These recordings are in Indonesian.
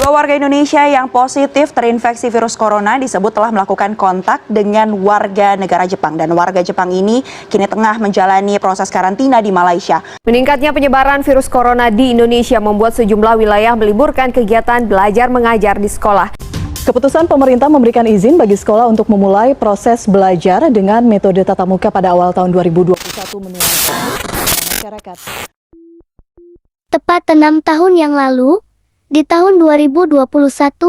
Dua warga Indonesia yang positif terinfeksi virus corona disebut telah melakukan kontak dengan warga negara Jepang. Dan warga Jepang ini kini tengah menjalani proses karantina di Malaysia. Meningkatnya penyebaran virus corona di Indonesia membuat sejumlah wilayah meliburkan kegiatan belajar mengajar di sekolah. Keputusan pemerintah memberikan izin bagi sekolah untuk memulai proses belajar dengan metode tatap muka pada awal tahun 2021 menuai masyarakat. Tepat 6 tahun yang lalu, di tahun 2021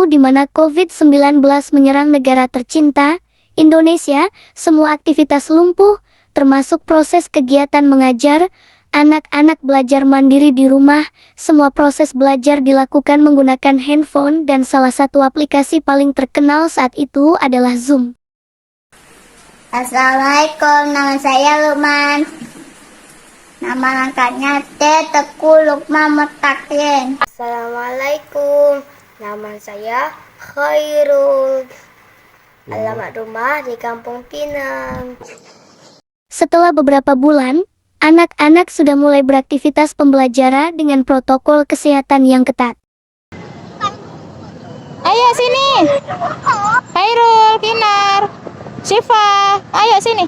di mana COVID-19 menyerang negara tercinta, Indonesia, semua aktivitas lumpuh, termasuk proses kegiatan mengajar, anak-anak belajar mandiri di rumah, semua proses belajar dilakukan menggunakan handphone dan salah satu aplikasi paling terkenal saat itu adalah Zoom. Assalamualaikum, nama saya Lukman. Nama lengkapnya Teku Lukman Mutakin. Assalamualaikum, nama saya Khairul. Alamat rumah di Kampung Pinang. Setelah beberapa bulan, anak-anak sudah mulai beraktivitas pembelajaran dengan protokol kesehatan yang ketat. Ayo sini, Khairul, Kinar, Syifa, ayo sini.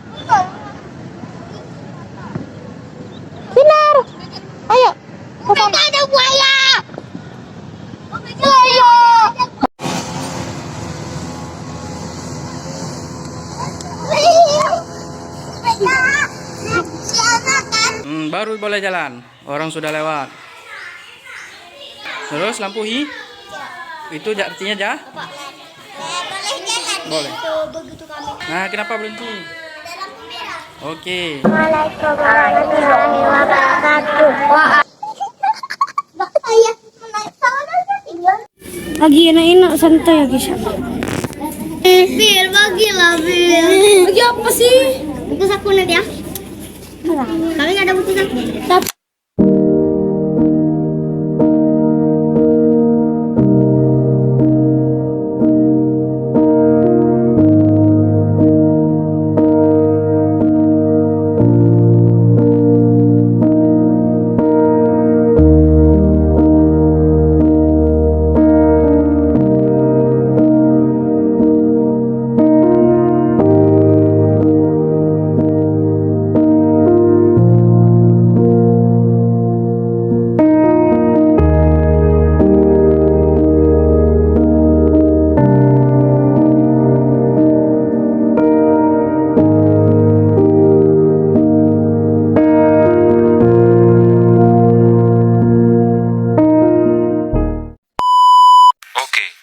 Kinar, ayo. Ada buaya. Ayo. Baru boleh jalan, orang sudah lewat. Terus lampu hi? Itu artinya ja? Boleh jalan. Boleh. Begitu kami. Nah, kenapa berhenti? Oke. Assalamualaikum warahmatullahi wabarakatuh. Ayah menaik Lagi enak-enak santai ya Kisha. Bir, bagilah Bir. Lagi apa sih? Buku saku nanti ya. Kami nggak ada buku saku.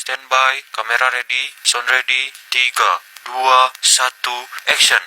Standby, kamera ready, sound ready, 3, 2, 1, action.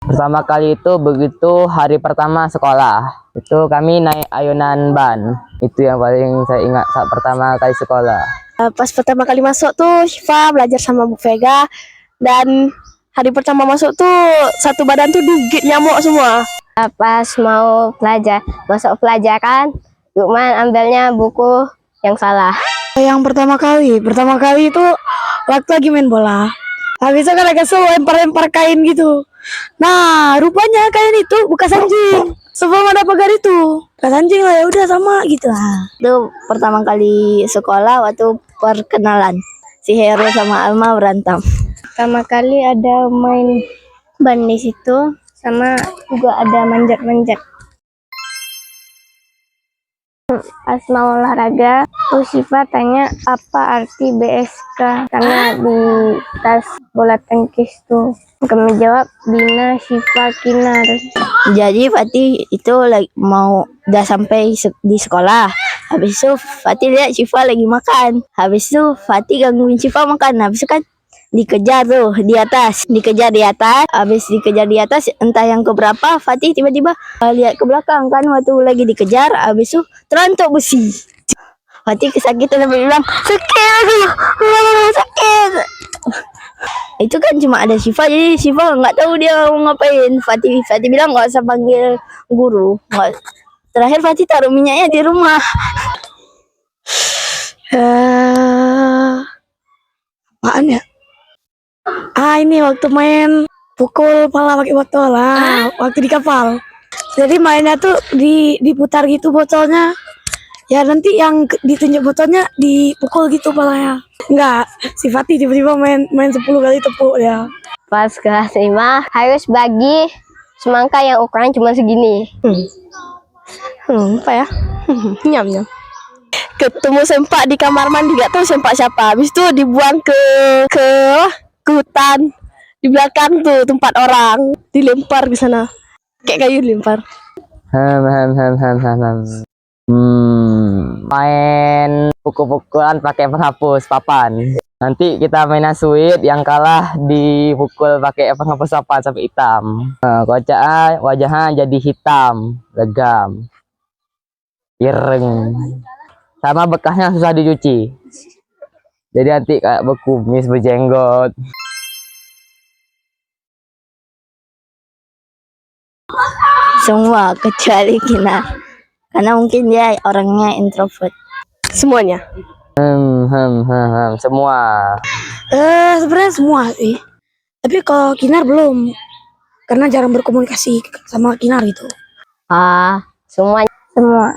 Pertama kali itu begitu hari pertama sekolah, itu kami naik ayunan ban. Itu yang paling saya ingat saat pertama kali sekolah. Pas pertama kali masuk tuh Syifa belajar sama Bu Vega, dan hari pertama masuk tuh satu badan tuh digigit nyamuk semua. Pas mau masuk pelajaran, Lukman ambilnya buku yang salah. Yang pertama kali itu waktu lagi main bola. Habis itu kan agak lempar-lempar kain gitu. Nah, rupanya kain itu bekas anjing. Sebelum ada pagar itu, bekas anjing lah, ya udah sama gitu lah. Itu pertama kali sekolah waktu perkenalan. Si Hero sama Alma berantem. Pertama kali ada main ban di situ, sama juga ada manjat-manjat. Pas mau olahraga, tuh Syifa tanya apa arti BSK karena di tas bola tangkis tuh. Kami jawab Bina Syifa Kinar. Jadi Fatih itu lagi mau udah sampai di sekolah. Habis itu Fatih lihat Syifa lagi makan. Habis itu Fatih gangguin Syifa makan. Habis itu kan dikejar tuh di atas, dikejar di atas. Habis dikejar di atas entah yang keberapa, Fatih tiba-tiba lihat ke belakang kan waktu lagi dikejar. Habis itu terontok besi. Fatih kesakitan sampai bilang sakit, sakit. Itu kan cuma ada Syifa, jadi Syifa nggak tahu dia mau ngapain. Fatih bilang nggak usah panggil guru. Terakhir Fatih taruh minyaknya di rumah. Apaan ya? Ini waktu main pukul pala pakai botol lah, waktu di kapal. Jadi mainnya tuh diputar gitu botolnya. Ya nanti yang ditunjuk botolnya dipukul gitu palanya. Enggak, si Fatih tiba-tiba main 10 kali tepuk ya. Pas kelas 5 harus bagi semangka yang ukuran cuma segini. Apa ya? Nyam. Ketemu sempak di kamar mandi, gak tahu sempak siapa. Habis itu dibuang ke hutan. Di belakang tuh tempat orang, dilempar ke sana. Kayak kayu dilempar. Main pukul-pukulan pakai penghapus papan. Nanti kita mainan sweet, yang kalah dipukul pakai penghapus papan sampai hitam. Kocak wajahnya jadi hitam, legam, ireng. Sama bekasnya susah dicuci. Jadi nanti kayak berkumis, berjenggot. Semua kecuali Kinar. Karena mungkin dia orangnya introvert. Semuanya. Semua. Sebenarnya semua sih. Tapi kalau Kinar belum. Karena jarang berkomunikasi sama Kinar itu. Semuanya. Semua.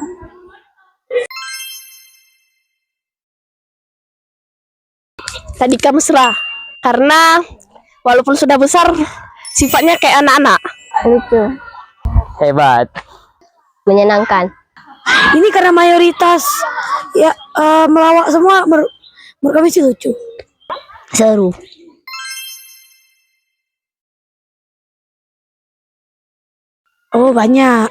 Tadika mesra. Karena walaupun sudah besar, sifatnya kayak anak-anak. Lucu. Hebat. Menyenangkan. Ini karena mayoritas ya melawak semua, menurut kami sih lucu. Seru. Oh banyak.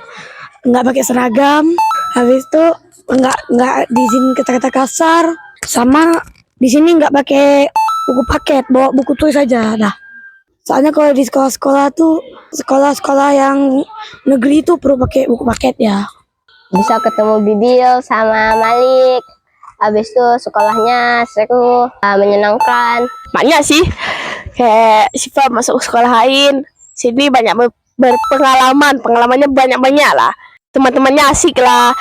Nggak pakai seragam. Habis itu nggak diizin kata-kata kasar. Sama di sini nggak pakai buku paket, bawa buku tulis saja. Dah. Soalnya kalau di sekolah-sekolah tuh, sekolah-sekolah yang negeri itu perlu pakai buku paket ya. Bisa ketemu Bibil sama Malik. Habis itu sekolahnya seru, menyenangkan. Banyak sih. Kayak Syifa masuk sekolah lain. Sini banyak berpengalaman. Pengalamannya banyak-banyak lah. Teman-temannya asik lah.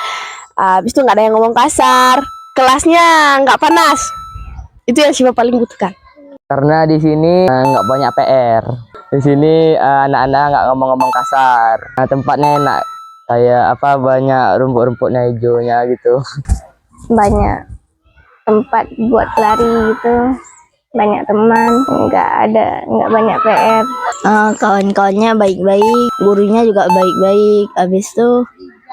Habis itu nggak ada yang ngomong kasar. Kelasnya nggak panas. Itu yang Syifa paling butuhkan. Karena di sini nggak banyak PR. Di sini anak-anak nggak ngomong-ngomong kasar. Tempatnya enak. Kayak banyak rumput-rumputnya hijaunya gitu. Banyak tempat buat lari gitu. Banyak teman. Nggak banyak PR. Kawan-kawannya baik-baik. Gurunya juga baik-baik. Habis itu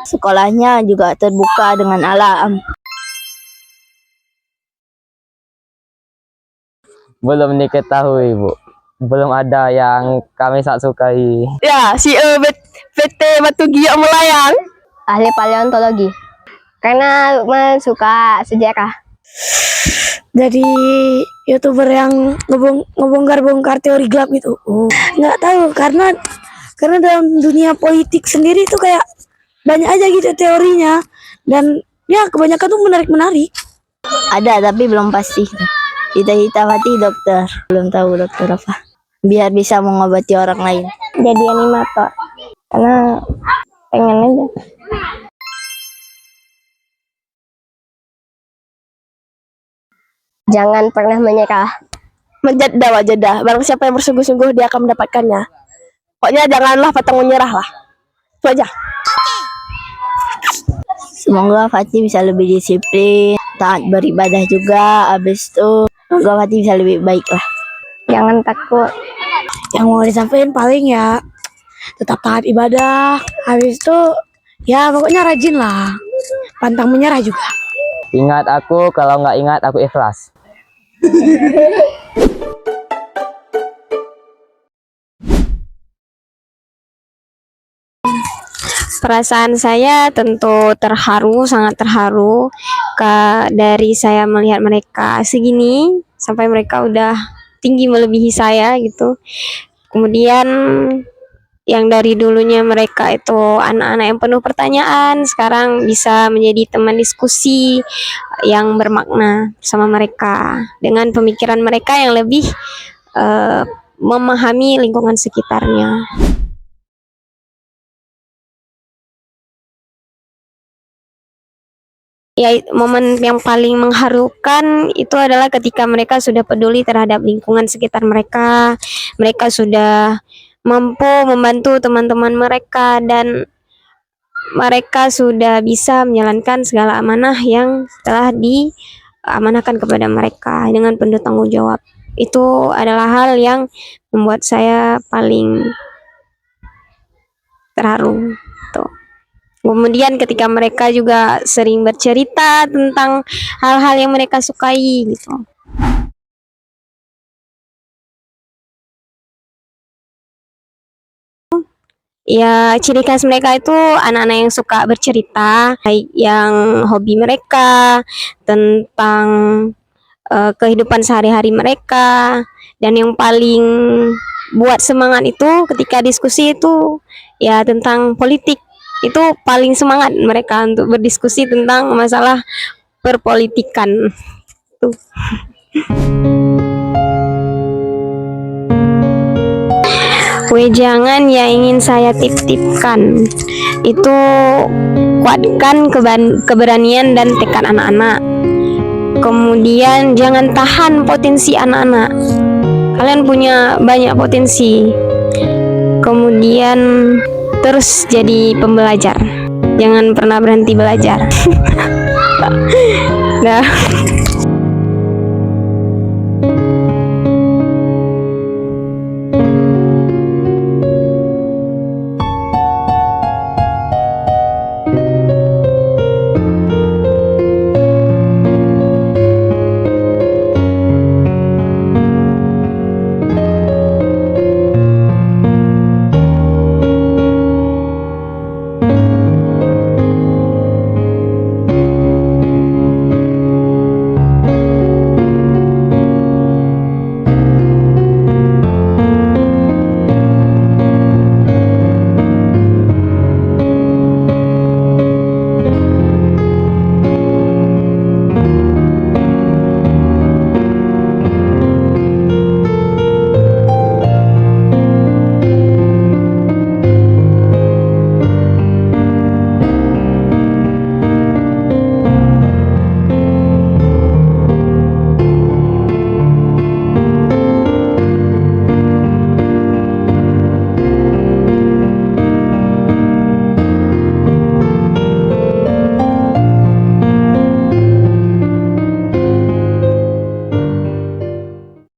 sekolahnya juga terbuka dengan alam. Belum diketahui, Bu. Belum ada yang kami sangat sukai. Ya, si PT Batu Giok Melayang. Ahli paleontologi. Karena Lukman suka sejarah. Jadi YouTuber yang ngebongkar teori gelap gitu. Nggak tahu karena dalam dunia politik sendiri itu kayak banyak aja gitu teorinya, dan ya kebanyakan tuh menarik. Ada tapi belum pasti. Cita-cita Fatih dokter, belum tahu dokter apa. Biar bisa mengobati orang lain. Jadi animator. Karena pengen aja. Jangan pernah menyerah. Wajadah. Barang siapa yang bersungguh-sungguh dia akan mendapatkannya. Pokoknya janganlah pantang menyerah lah. Itu aja. Semoga Fatih bisa lebih disiplin, taat beribadah juga. Habis itu semoga Fatih bisa lebih baik lah. Jangan takut. Yang mau disampaikan paling ya tetap taat ibadah. Habis itu ya pokoknya rajin lah. Pantang menyerah juga. Ingat aku, kalau nggak ingat aku ikhlas. Perasaan saya tentu terharu, sangat terharu dari saya melihat mereka segini sampai mereka udah tinggi melebihi saya gitu. Kemudian yang dari dulunya mereka itu anak-anak yang penuh pertanyaan, sekarang bisa menjadi teman diskusi yang bermakna sama mereka dengan pemikiran mereka yang lebih memahami lingkungan sekitarnya. Ya, momen yang paling mengharukan itu adalah ketika mereka sudah peduli terhadap lingkungan sekitar mereka. Mereka sudah mampu membantu teman-teman mereka dan mereka sudah bisa menjalankan segala amanah yang telah diamanahkan kepada mereka dengan penuh tanggung jawab. Itu adalah hal yang membuat saya paling terharu. Tuh. Kemudian ketika mereka juga sering bercerita tentang hal-hal yang mereka sukai gitu. Ya, ciri khas mereka itu anak-anak yang suka bercerita, yang hobi mereka tentang kehidupan sehari-hari mereka, dan yang paling buat semangat itu ketika diskusi itu ya tentang politik. Itu paling semangat mereka untuk berdiskusi tentang masalah perpolitikan. Tuh. Wejangan yang ingin saya titipkan itu kuatkan keberanian dan tekad anak-anak. Kemudian jangan tahan potensi anak-anak. Kalian punya banyak potensi. Kemudian terus jadi pembelajar. Jangan pernah berhenti belajar. Nah.